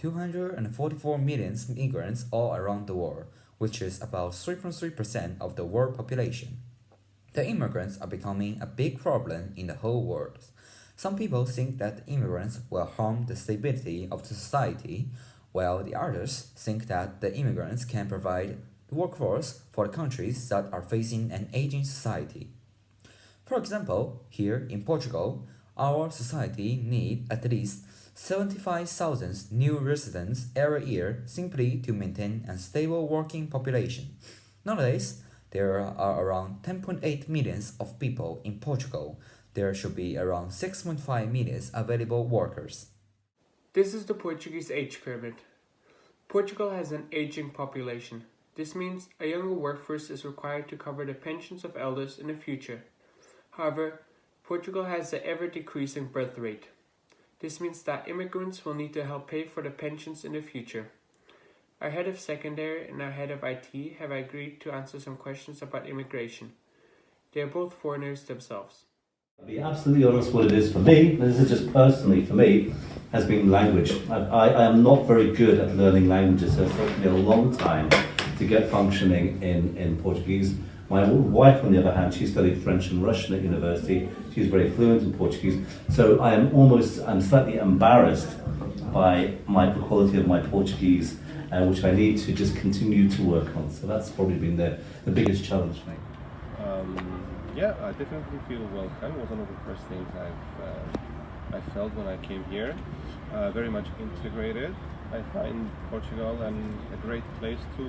244 million immigrants all around the world, which is about 3.3% of the world population. The immigrants are becoming a big problem in the whole world. Some people think that immigrants will harm the stability of the society, while the others think that the immigrants can provide the workforce for the countries that are facing an aging society. For example, here in Portugal, our society needs at least 75,000 new residents every year simply to maintain a stable working population. Nowadays, there are around 10.8 million of people in Portugal. There should be around 6.5 million available workers. This is the Portuguese age pyramid. Portugal has an aging population. This means a younger workforce is required to cover the pensions of elders in the future. However, Portugal has an ever-decreasing birth rate. This means that immigrants will need to help pay for the pensions in the future. Our head of secondary and our head of IT have agreed to answer some questions about immigration. They are both foreigners themselves. I'll be absolutely honest, what it is for me, this is just personally for me, has been language. I am not very good at learning languages, so it's taken me a long time to get functioning in Portuguese. My wife, on the other hand, she studied French and Russian at university. She's very fluent in Portuguese. So I'm slightly embarrassed by the quality of my Portuguese, which I need to just continue to work on. So that's probably been the biggest challenge for me. Yeah, I definitely feel welcome. It was one of the first things I felt when I came here. Very much integrated. I find Portugal a great place to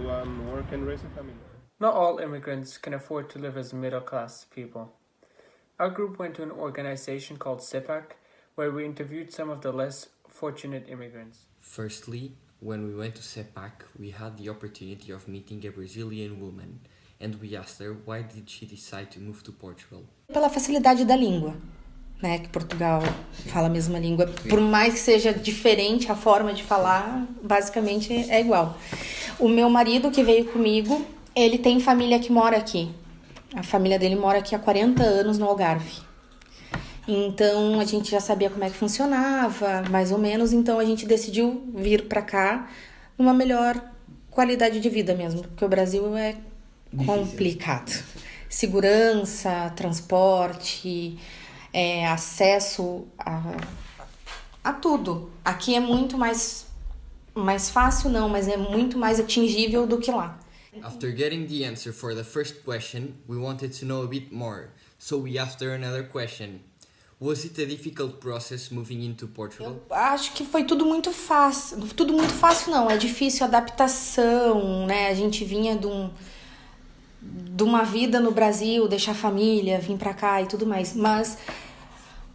work and raise a family. Not all immigrants can afford to live as middle-class people. Our group went to an organization called CEPAC, where we interviewed some of the less fortunate immigrants. Firstly, when we went to CEPAC, we had the opportunity of meeting a Brazilian woman, and we asked her why did she decide to move to Portugal. Pela facilidade da língua, né, que Portugal fala a mesma língua, por mais que seja diferente a forma de falar, basicamente é igual. O meu marido que veio comigo, ele tem família que mora aqui. A família dele mora aqui há 40 anos no Algarve. Então a gente já sabia como é que funcionava, mais ou menos, então a gente decidiu vir para cá numa melhor qualidade de vida mesmo, porque o Brasil é complicado. Segurança, transporte, acesso a tudo. Aqui é muito mais fácil, não, mas é muito mais atingível do que lá. After getting the answer for the first question, we wanted to know a bit more, so we asked her another question. Was it a difficult process moving into Portugal? Eu acho que foi tudo muito fácil. Tudo muito fácil não, é difícil a adaptação, né? A gente vinha de uma vida no Brasil, deixar a família, vir pra cá e tudo mais. Mas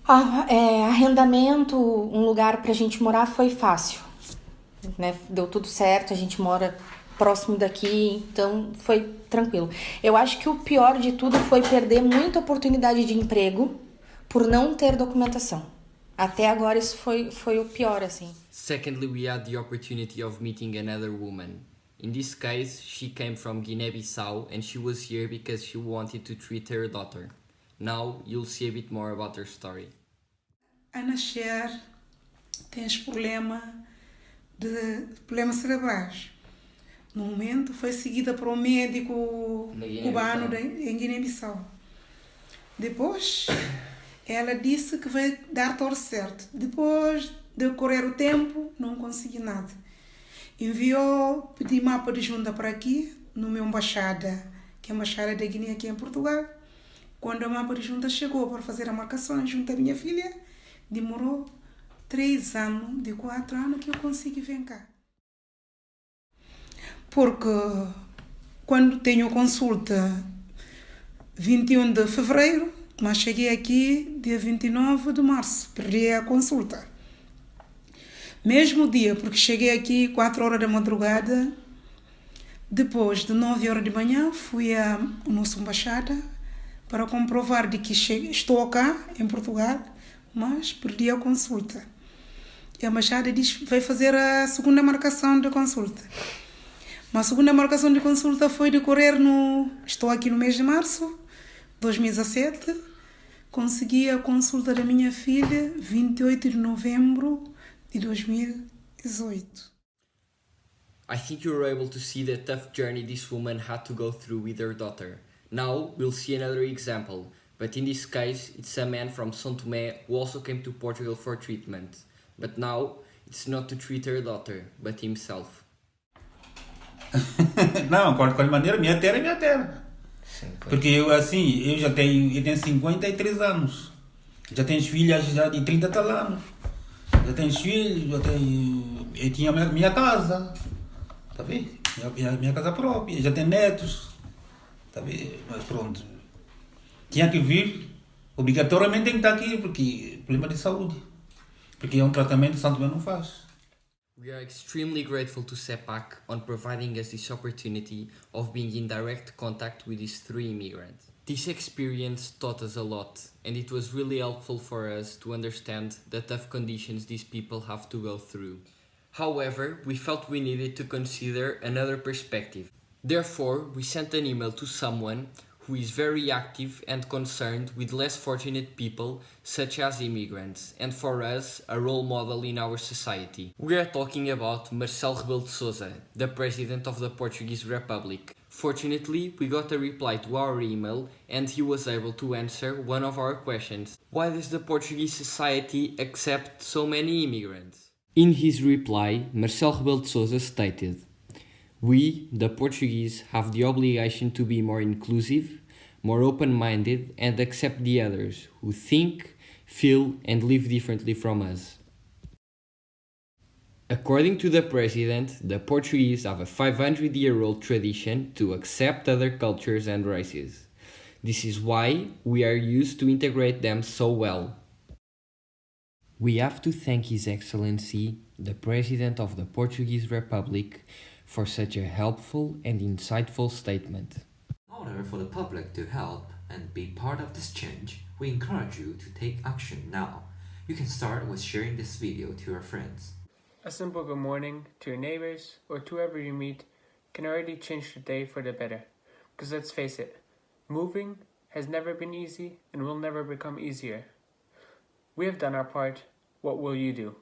arrendamento, um lugar pra gente morar foi fácil, né? Deu tudo certo, a gente mora próximo daqui, então foi tranquilo. Eu acho que o pior de tudo foi perder muita oportunidade de emprego por não ter documentação. Até agora isso foi o pior, assim. Secondly, we had the opportunity of meeting another woman. In this case, she came from Guinea-Bissau and she was here because she wanted to treat her daughter. Now, you'll see a bit more about her story. A nascer, tens problemas cerebrais. No momento, foi seguida por um médico cubano em Guiné-Bissau. Depois, ela disse que vai dar tudo certo. Depois de correr o tempo, não consegui nada. Enviou, pedi mapa de junta para aqui, numa embaixada, que é a embaixada da Guiné aqui em Portugal. Quando a mapa de junta chegou para fazer a marcação junto à minha filha, demorou 3 anos, de 4 anos que eu consegui vir cá. Porque quando tenho consulta 21 de fevereiro, mas cheguei aqui dia 29 de março, perdi a consulta. Mesmo dia, porque cheguei aqui 4 horas da madrugada, depois de 9 horas de manhã, fui à nossa embaixada para comprovar de que estou cá, em Portugal, mas perdi a consulta. E a embaixada diz que vai fazer a segunda marcação de consulta. Mas a segunda marcação de consulta foi decorrer estou aqui no mês de março de 2017. Consegui a consulta da minha filha 28 de novembro de 2018. I think you were able to see the tough journey this woman had to go through with her daughter. Now we'll see another example, but in this case it's a man from São Tomé who also came to Portugal for treatment. But now it's not to treat her daughter, but himself. Não, de qualquer maneira, minha terra é minha terra. Porque eu tenho 53 anos. Já tenho filhas já de 30 tal anos. Já tenho filhos, eu tinha minha casa. Tá vendo? Minha casa própria, já tenho netos. Tá vendo? Mas pronto. Tinha que vir, obrigatoriamente tem que estar aqui, porque problema de saúde. Porque é um tratamento que São Tomé não faz. We are extremely grateful to SEPAC on providing us this opportunity of being in direct contact with these 3 immigrants. This experience taught us a lot, and it was really helpful for us to understand the tough conditions these people have to go through. However, we felt we needed to consider another perspective. Therefore, we sent an email to someone who is very active and concerned with less fortunate people such as immigrants, and for us, a role model in our society. We are talking about Marcelo Rebelo de Sousa, the President of the Portuguese Republic. Fortunately, we got a reply to our email and he was able to answer one of our questions. Why does the Portuguese society accept so many immigrants? In his reply, Marcelo Rebelo de Sousa stated, "We, the Portuguese, have the obligation to be more inclusive, more open-minded and accept the others who think, feel and live differently from us." According to the President, the Portuguese have a 500-year-old tradition to accept other cultures and races. This is why we are used to integrate them so well. We have to thank His Excellency, the President of the Portuguese Republic, for such a helpful and insightful statement. In order for the public to help and be part of this change, we encourage you to take action now. You can start with sharing this video to your friends. A simple good morning to your neighbors or to whoever you meet can already change the day for the better. Because let's face it, moving has never been easy and will never become easier. We have done our part. What will you do?